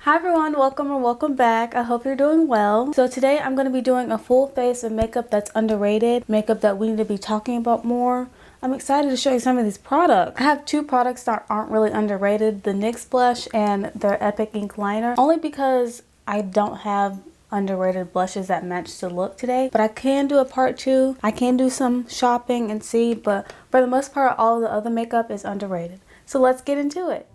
Hi everyone, welcome or welcome back. I hope you're doing well. So today I'm going to be doing a full face of makeup that's underrated, makeup that we need to be talking about more. I'm excited to show you some of these products. I have two products that aren't really underrated, the NYX blush and their Epic Ink liner, only because I don't have underrated blushes that match the look today. But I can do a part two. I can do some shopping and see, but for the most part, all the other makeup is underrated. So let's get into it.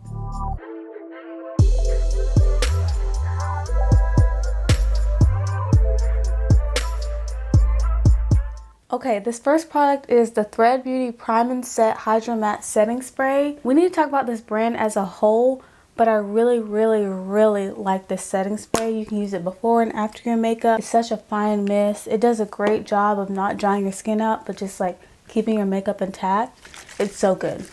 Okay, this first product is the Thread Beauty Prime and Set Hydro Matte Setting Spray. We need to talk about this brand as a whole, but I really like this setting spray. You can use it before and after your makeup. It's such a fine mist. It does a great job of not drying your skin out, but just like keeping your makeup intact. It's so good.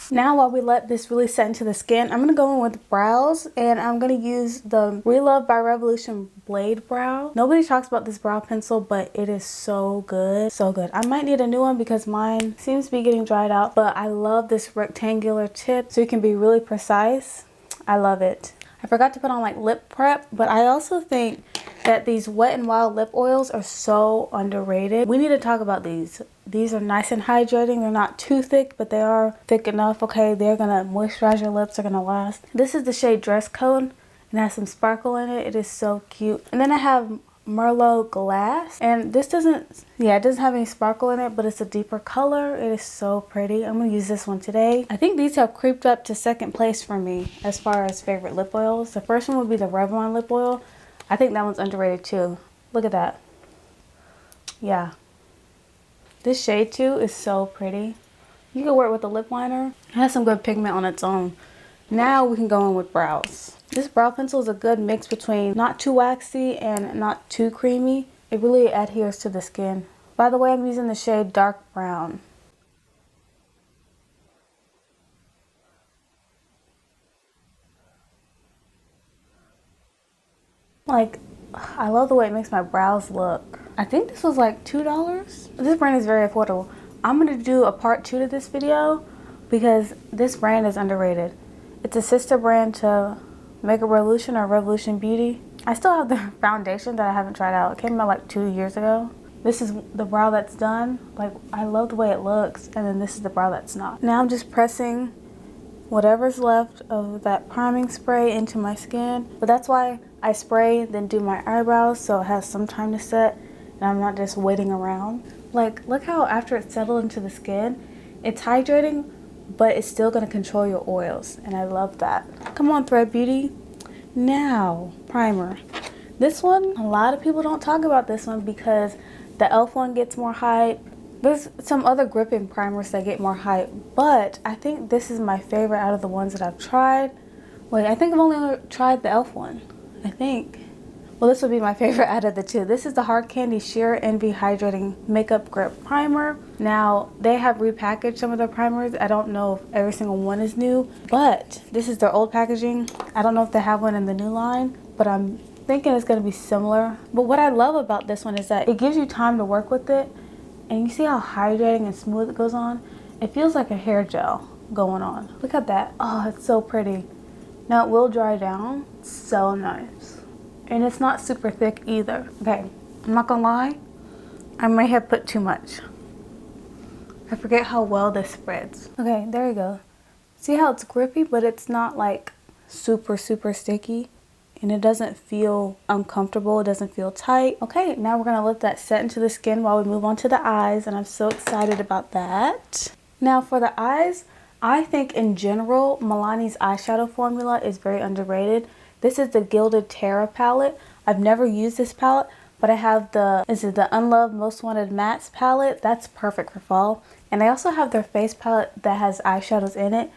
Now while we let this really set into the skin, I'm going to go in with brows, and I'm going to use the Relove by Revolution Blade Brow. Nobody talks about this brow pencil, but it is so good. So good. I might need a new one because mine seems to be getting dried out, but I love this rectangular tip so you can be really precise. I love it. I forgot to put on like lip prep, but I also think that these Wet n Wild lip oils are so underrated. We need to talk about these. These are nice and hydrating. They're not too thick, but they are thick enough. Okay, they're gonna moisturize your lips. They're gonna last. This is the shade Dress Code and has some sparkle in it. It is so cute. And then I have Merlot Glass, and this doesn't, it doesn't have any sparkle in it, but it's a deeper color. It is so pretty. I'm gonna use this one today. I think these have creeped up to second place for me as far as favorite lip oils. The first one would be the Revlon lip oil. I think that one's underrated too. Look at that. Yeah. This shade too is so pretty. You can wear it with a lip liner. It has some good pigment on its own. Now we can go in with brows. This brow pencil is a good mix between not too waxy and not too creamy. It really adheres to the skin. By the way, I'm using the shade Dark Brown. Like, I love the way it makes my brows look. I think this was like $2. This brand is very affordable. I'm going to do a part 2 to this video because this brand is underrated. It's a sister brand to Makeup Revolution or Revolution Beauty. I still have the foundation that I haven't tried out. It came out like 2 years ago. This is the brow that's done. Like, I love the way it looks. And then this is the brow that's not. Now I'm just pressing whatever's left of that priming spray into my skin. But that's why I spray, then do my eyebrows so it has some time to set and I'm not just waiting around. Like, look how after it's settled into the skin, it's hydrating, but it's still gonna control your oils, and I love that. Come on, Thread Beauty. Now, primer. This one, a lot of people don't talk about this one because the e.l.f. one gets more hype. There's some other gripping primers that get more hype, but I think this is my favorite out of the ones that I've tried. Wait, I think I've only tried the e.l.f. one. I think. Well, this would be my favorite out of the two. This is the Hard Candy Sheer Envy Hydrating Makeup Grip Primer. Now, they have repackaged some of their primers. I don't know if every single one is new, but this is their old packaging. I don't know if they have one in the new line, but I'm thinking it's going to be similar. But what I love about this one is that it gives you time to work with it, and you see how hydrating and smooth it goes on? It feels like a hair gel going on. Look at that. Oh, it's so pretty. Now it will dry down. So nice. And it's not super thick either. Okay, I'm not gonna lie, I may have put too much. I forget how well this spreads. Okay, there you go. See how it's grippy, but it's not like super sticky, and it doesn't feel uncomfortable. It doesn't feel tight. Okay, now we're gonna let that set into the skin while we move on to the eyes, and I'm so excited about that. Now for the eyes, I think in general, Milani's eyeshadow formula is very underrated. This is the Gilded Terra palette. I've never used this palette, but I have this is the Unloved Most Wanted Mattes palette. That's perfect for fall. And I also have their face palette that has eyeshadows in it.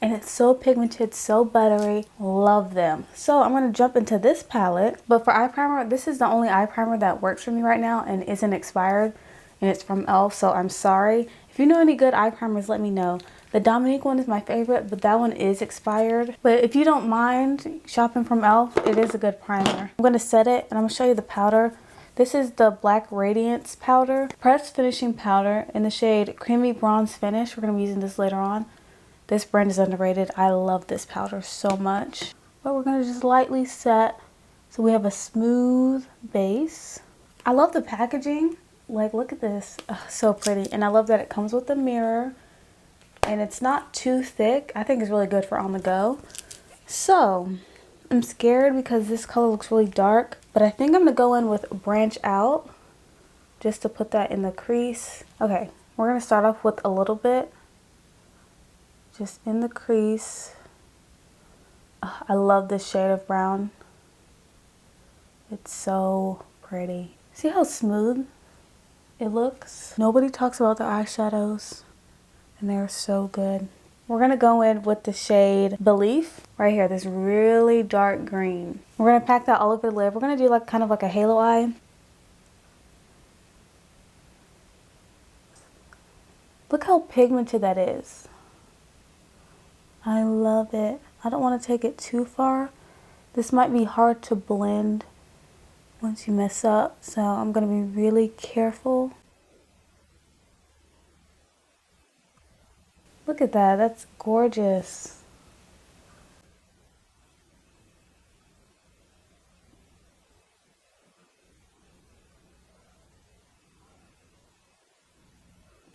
And it's so pigmented, so buttery. Love them. So I'm going to jump into this palette. But for eye primer, this is the only eye primer that works for me right now and isn't expired. And it's from e.l.f. So I'm sorry. If you know any good eye primers, let me know. The Dominique one is my favorite, but that one is expired. But if you don't mind shopping from e.l.f., it is a good primer. I'm going to set it, and I'm going to show you the powder. This is the Black Radiance powder, pressed finishing powder in the shade Creamy Bronze Finish. We're going to be using this later on. This brand is underrated. I love this powder so much. But we're gonna just lightly set so we have a smooth base. I love the packaging. Like, look at this. Ugh, so pretty. And I love that it comes with a mirror. And it's not too thick. I think it's really good for on the go. So, I'm scared because this color looks really dark. But I think I'm gonna go in with Branch Out, just to put that in the crease. Okay, we're gonna start off with a little bit. Just in the crease. Ugh, I love this shade of brown. It's so pretty. See how smooth it looks? Nobody talks about the eyeshadows, and they're so good. We're gonna go in with the shade Belief right here, this really dark green. We're gonna pack that all over the lid. We're gonna do like kind of like a halo eye. Look how pigmented that is. I love it. I don't want to take it too far. This might be hard to blend once you mess up, so I'm gonna be really careful. Look at that, that's gorgeous.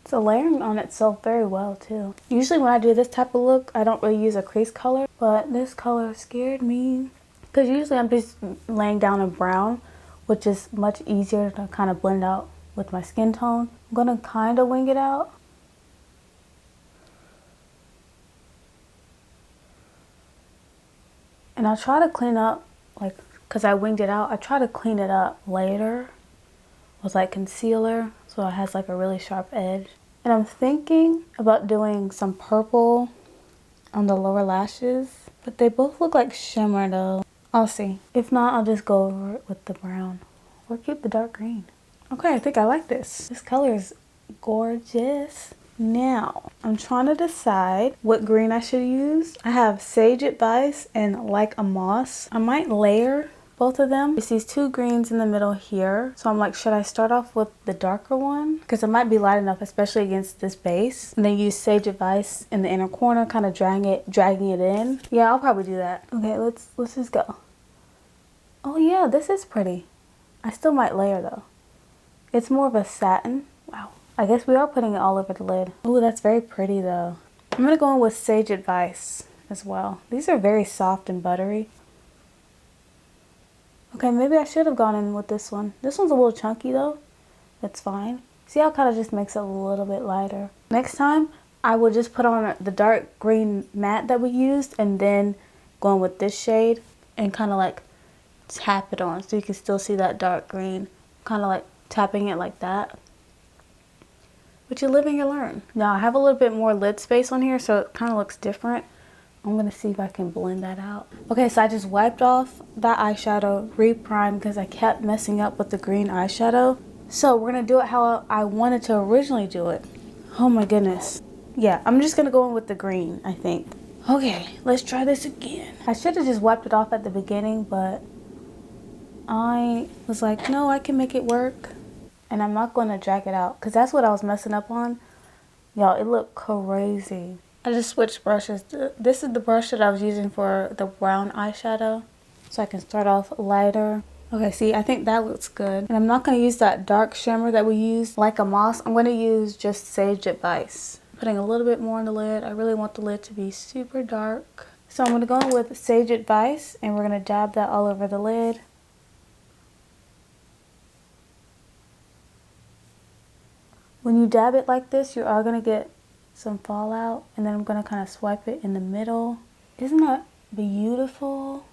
It's layering on itself very well too. Usually when I do this type of look, I don't really use a crease color, but this color scared me. Because usually I'm just laying down a brown, which is much easier to kind of blend out with my skin tone. I'm gonna kind of wing it out. And I'll try to clean up, like, because I winged it out, I try to clean it up later with like concealer so it has like a really sharp edge. And I'm thinking about doing some purple on the lower lashes, but they both look like shimmer though. I'll see. If not, I'll just go over it with the brown or keep the dark green. Okay, I think I like this. This color is gorgeous. Now, I'm trying to decide what green I should use. I have Sage Advice and Like a Moss. I might layer both of them. It's these two greens in the middle here. So I'm like, should I start off with the darker one? Because it might be light enough, especially against this base. And then use Sage Advice in the inner corner, kind of dragging it in. Yeah, I'll probably do that. Okay, let's just go. Oh yeah, this is pretty. I still might layer though. It's more of a satin. Wow. I guess we are putting it all over the lid. Ooh, that's very pretty though. I'm gonna go in with Sage Advice as well. These are very soft and buttery. Okay, maybe I should have gone in with this one. This one's a little chunky though. That's fine. See how it kind of just makes it a little bit lighter. Next time, I will just put on the dark green matte that we used and then go in with this shade and kind of like tap it on so you can still see that dark green. Kind of like tapping it like that. But you live and you learn. Now I have a little bit more lid space on here, so it kind of looks different. I'm gonna see if I can blend that out. Okay, so I just wiped off that eyeshadow, re-primed because I kept messing up with the green eyeshadow. So we're gonna do it how I wanted to originally do it. Oh my goodness. Yeah, I'm just gonna go in with the green, I think. Okay, let's try this again. I should have just wiped it off at the beginning, but I was like, no, I can make it work. And I'm not going to drag it out because that's what I was messing up on. Y'all, it looked crazy. I just switched brushes. This is the brush that I was using for the brown eyeshadow. So I can start off lighter. Okay, see, I think that looks good. And I'm not going to use that dark shimmer that we used, Like a Moss. I'm going to use just Sage Advice. Putting a little bit more on the lid. I really want the lid to be super dark. So I'm going to go in with Sage Advice and we're going to dab that all over the lid. When you dab it like this, you are going to get some fallout. And then I'm going to kind of swipe it in the middle. Isn't that beautiful?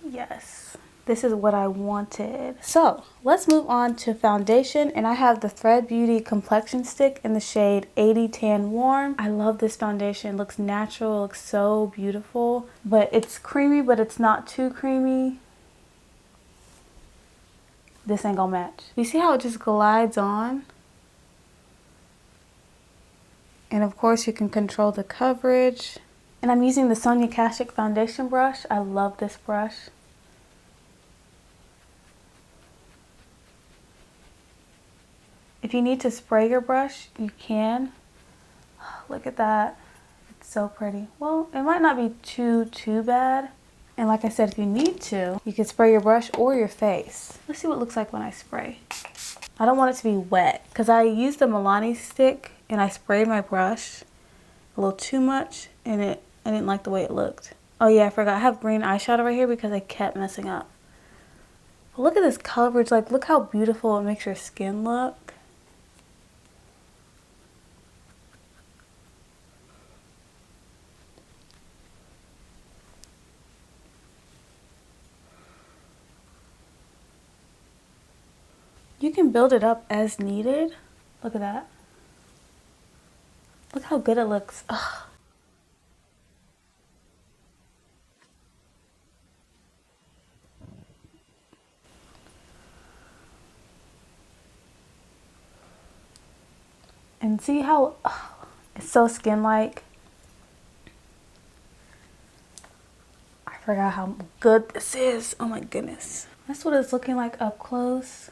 Yes, this is what I wanted. So let's move on to foundation, and I have the Thread Beauty complexion stick in the shade 80 Tan Warm. I love this foundation. It looks natural, it looks so beautiful, but it's creamy, but it's not too creamy. This ain't gonna match. You see how it just glides on? And of course you can control the coverage. And I'm using the Sonia Kashuk foundation brush. I love this brush. If you need to spray your brush, you can. Look at that. It's so pretty. Well, it might not be too bad. And like I said, if you need to, you can spray your brush or your face. Let's see what it looks like when I spray. I don't want it to be wet because I used the Milani stick and I sprayed my brush a little too much and I didn't like the way it looked. Oh yeah, I forgot. I have green eyeshadow right here because I kept messing up. But look at this coverage. Like, look how beautiful it makes your skin look. You can build it up as needed. Look at that. Look how good it looks. Ugh. And see how it's so skin-like. I forgot how good this is. Oh my goodness. That's what it's looking like up close.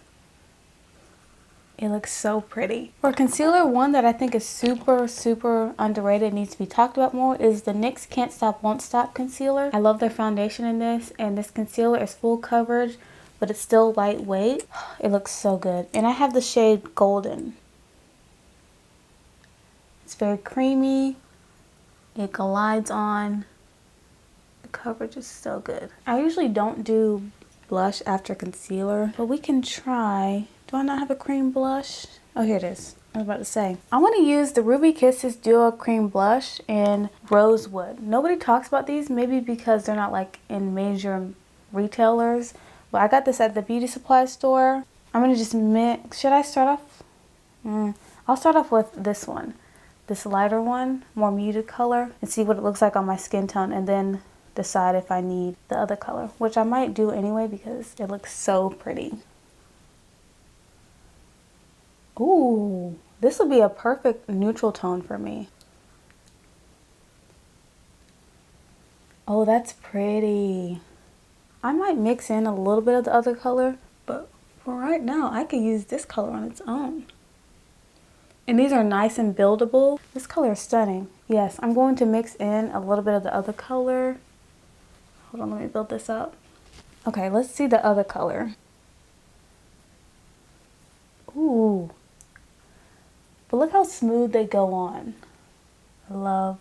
It looks so pretty. For concealer, one that I think is super underrated, needs to be talked about more, is the NYX Can't Stop Won't Stop concealer. I love their foundation in this, and this concealer is full coverage, but it's still lightweight. It looks so good. And I have the shade Golden. It's very creamy. It glides on. The coverage is so good. I usually don't do blush after concealer, but we can try. Do I not have a cream blush? Oh, here it is. I was about to say. I want to use the Ruby Kisses Duo Cream Blush in Rosewood. Nobody talks about these, maybe because they're not like in major retailers. But I got this at the beauty supply store. I'm going to just mix. Should I start off? I'll start off with this one. This lighter one, more muted color, and see what it looks like on my skin tone, and then decide if I need the other color, which I might do anyway because it looks so pretty. Ooh, this would be a perfect neutral tone for me. Oh, that's pretty. I might mix in a little bit of the other color, but for right now, I could use this color on its own. And these are nice and buildable. This color is stunning. Yes, I'm going to mix in a little bit of the other color. Hold on, let me build this up. Okay, let's see the other color. Ooh. But look how smooth they go on. I love.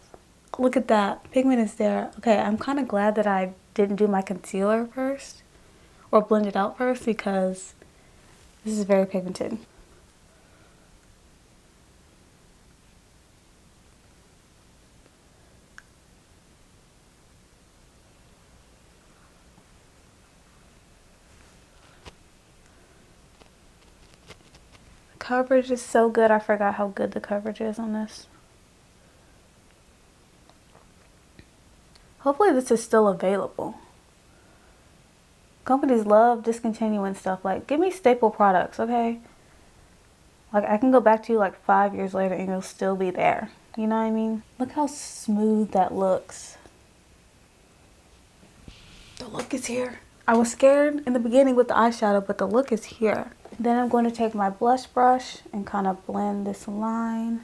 Look at that. Pigment is there. Okay, I'm kind of glad that I didn't do my concealer first. Or blend it out first because this is very pigmented. Coverage is so good. I forgot how good the coverage is on this. Hopefully this is still available. Companies love discontinuing stuff. Like, give me staple products, okay? Like, I can go back to you like 5 years later and you'll still be there. You know what I mean? Look how smooth that looks. The look is here. I was scared in the beginning with the eyeshadow, but the look is here. Then I'm going to take my blush brush and kind of blend this line.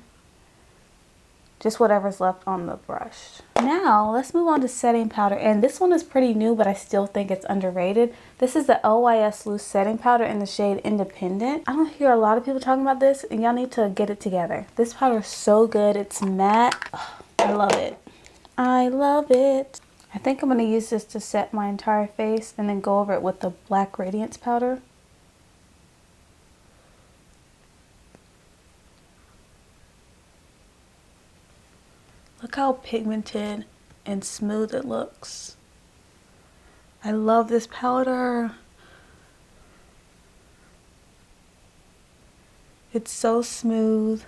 Just whatever's left on the brush. Now, let's move on to setting powder. And this one is pretty new, but I still think it's underrated. This is the LYS Loose Setting Powder in the shade Independent. I don't hear a lot of people talking about this, and y'all need to get it together. This powder is so good. It's matte. Oh, I love it. I love it. I think I'm going to use this to set my entire face and then go over it with the black Radiance powder. Look how pigmented and smooth it looks. I love this powder. It's so smooth.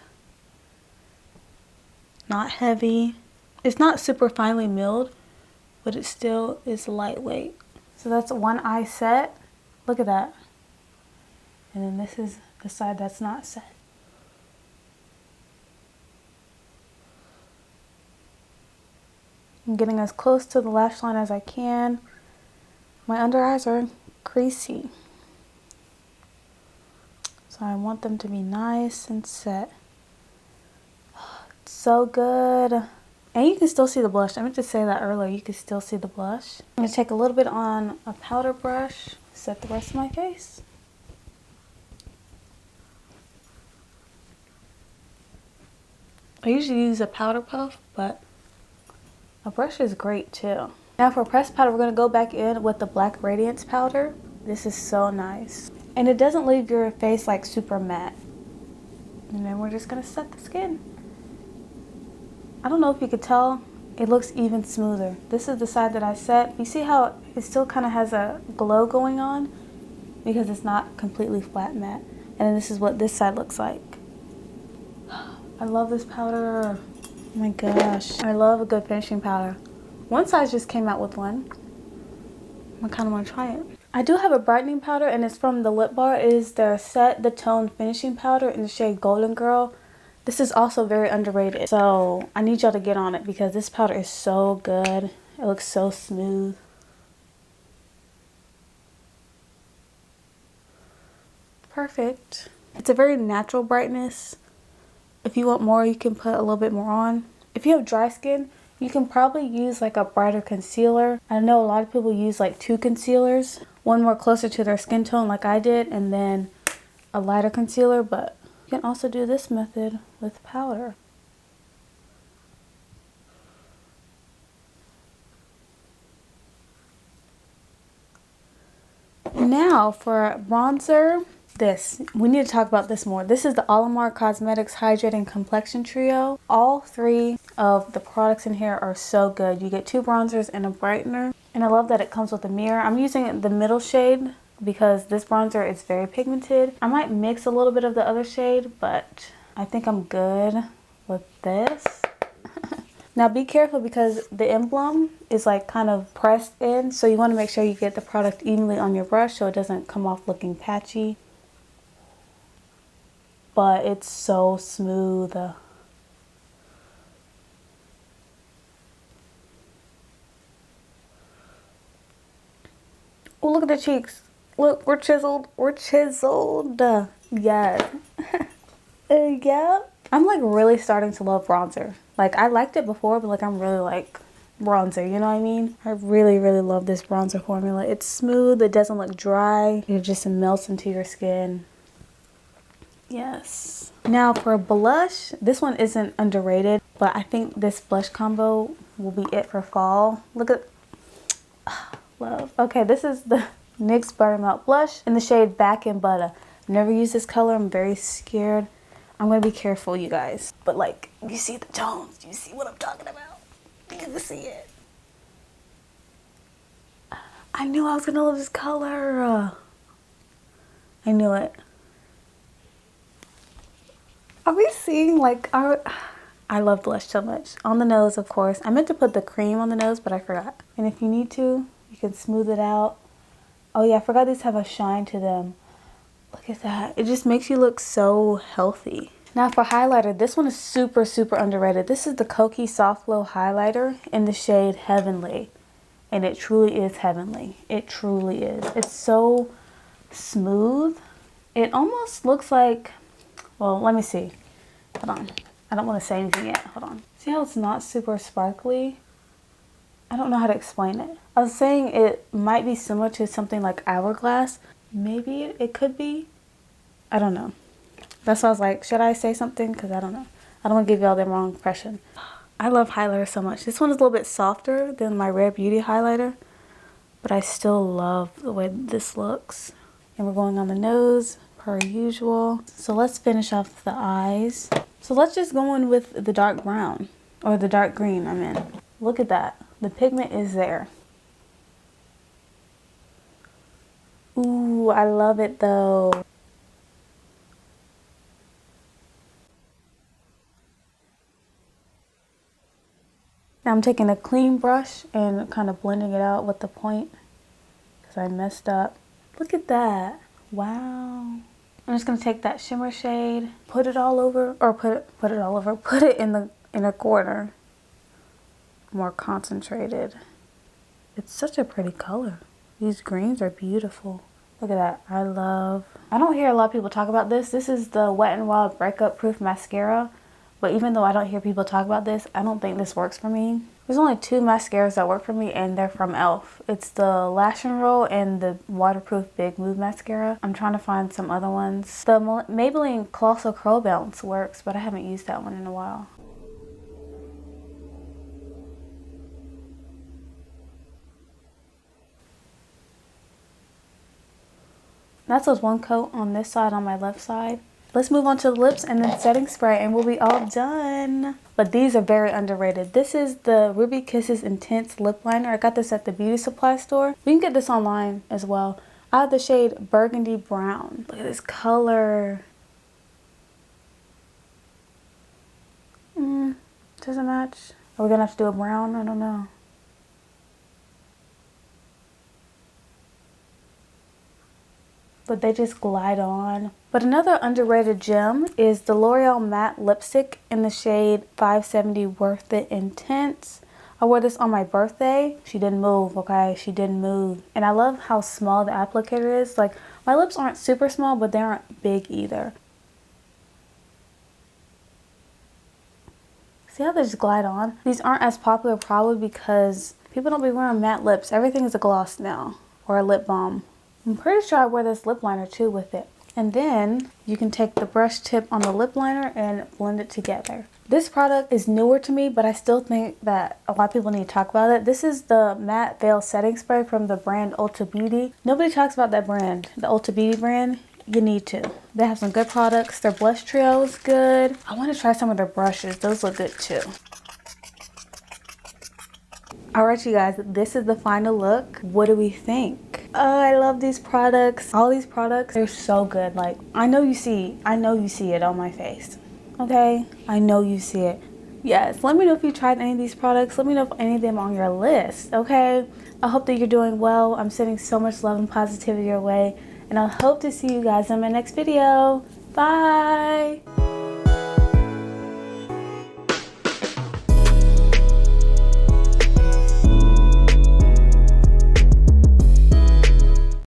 Not heavy. It's not super finely milled, but it still is lightweight. So that's one eye set. Look at that. And then this is the side that's not set. I'm getting as close to the lash line as I can. My under eyes are creasy. So So I want them to be nice and set. So good. And you can still see the blush. I meant to say that earlier. You can still see the blush. I'm going to take a little bit on a powder brush, set the rest of my face. I usually use a powder puff, but a brush is great too. Now for pressed powder, we're going to go back in with the black Radiance powder. This is so nice. And it doesn't leave your face like super matte. And then we're just going to set the skin. I don't know if you could tell, it looks even smoother. This is the side that I set. You see how it still kind of has a glow going on? Because it's not completely flat matte. And then this is what this side looks like. I love this powder. Oh my gosh. I love a good finishing powder. One size just came out with one. I kind of want to try it. I do have a brightening powder and it's from the Lip Bar. It is their Set the Tone finishing powder in the shade Golden Girl. This is also very underrated. So I need y'all to get on it because this powder is so good. It looks so smooth. Perfect. It's a very natural brightness. If you want more, you can put a little bit more on. If you have dry skin, you can probably use like a brighter concealer. I know a lot of people use like 2 concealers. One more closer to their skin tone like I did, and then a lighter concealer, but you can also do this method with powder. Now for bronzer, we need to talk about this more. This is the Alamar Cosmetics Hydrating Complexion Trio. All 3 of the products in here are so good. You get 2 bronzers and a brightener. And I love that it comes with a mirror. I'm using the middle shade because this bronzer is very pigmented. I might mix a little bit of the other shade, but I think I'm good with this. Now be careful because the emblem is like kind of pressed in. So you want to make sure you get the product evenly on your brush so it doesn't come off looking patchy. But it's so smooth. Oh, look at the cheeks. Look, we're chiseled. We're chiseled. Yes. Yeah. I'm like really starting to love bronzer. Like I liked it before, but like I'm really like bronzer, you know what I mean? I really, really love this bronzer formula. It's smooth. It doesn't look dry. It just melts into your skin. Yes. Now for blush, this one isn't underrated, but I think this blush combo will be it for fall. Look at, love. Okay, this is the NYX Buttermelt Blush in the shade Back in Butter. I've never used this color. I'm very scared. I'm gonna be careful, you guys. But like, you see the tones. You see what I'm talking about. You can see it. I knew I was gonna love this color. I knew it. Are we seeing like our... I love blush so much. On the nose, of course. I meant to put the cream on the nose, but I forgot. And if you need to, you can smooth it out. Oh yeah, I forgot these have a shine to them. Look at that. It just makes you look so healthy. Now for highlighter, this one is super, super underrated. This is the Kokie Soft Glow Highlighter in the shade Heavenly. And it truly is heavenly. It truly is. It's so smooth. It almost looks like... Well, let me see. Hold on. I don't want to say anything yet. Hold on. See how it's not super sparkly? I don't know how to explain it. I was saying it might be similar to something like Hourglass. Maybe it could be. I don't know. That's why I was like, should I say something? Because I don't know. I don't want to give y'all the wrong impression. I love highlighter so much. This one is a little bit softer than my Rare Beauty highlighter. But I still love the way this looks. And we're going on the nose. Per usual. So let's finish off the eyes. So let's just go in with the dark brown, or the dark green, I mean. Look at that. The pigment is there. Ooh, I love it though. Now I'm taking a clean brush and kind of blending it out with the point because I messed up. Look at that. Wow. I'm just gonna take that shimmer shade, put it all over, or put it in the inner corner. More concentrated. It's such a pretty color. These greens are beautiful. Look at that. I love I don't hear a lot of people talk about this. This is the Wet n Wild Breakup Proof Mascara. But even though I don't hear people talk about this, I don't think this works for me. There's only 2 mascaras that work for me, and they're from e.l.f. It's the Lash and Roll and the Waterproof Big Move Mascara. I'm trying to find some other ones. The Maybelline Colossal Curl Bounce works, but I haven't used that one in a while. That's just one coat on this side, on my left side. Let's move on to the lips and then setting spray and we'll be all done. But these are very underrated. This is the Ruby Kisses Intense Lip Liner. I got this at the beauty supply store. You can get this online as well. I have the shade Burgundy Brown. Look at this color. Doesn't match. Are we gonna have to do a brown? I don't know. But they just glide on. But another underrated gem is the L'Oreal Matte Lipstick in the shade 570 Worth It Intense. I wore this on my birthday. She didn't move, okay? She didn't move. And I love how small the applicator is. Like, my lips aren't super small, but they aren't big either. See how they just glide on? These aren't as popular probably because people don't be wearing matte lips. Everything is a gloss now, or a lip balm. I'm pretty sure I wear this lip liner too with it. And then you can take the brush tip on the lip liner and blend it together. This product is newer to me, but I still think that a lot of people need to talk about it. This is the Matte Veil Setting Spray from the brand Ulta Beauty. Nobody talks about that brand, the Ulta Beauty brand. You need to. They have some good products. Their blush trio is good. I want to try some of their brushes. Those look good too. Alright you guys, this is the final look. What do we think? I love these products. All these products, they're so good. Like, I know you see it on my face. Okay? I know you see it. Yes, let me know if you tried any of these products. Let me know if any of them are on your list, okay? I hope that you're doing well. I'm sending so much love and positivity your way. And I hope to see you guys in my next video. Bye!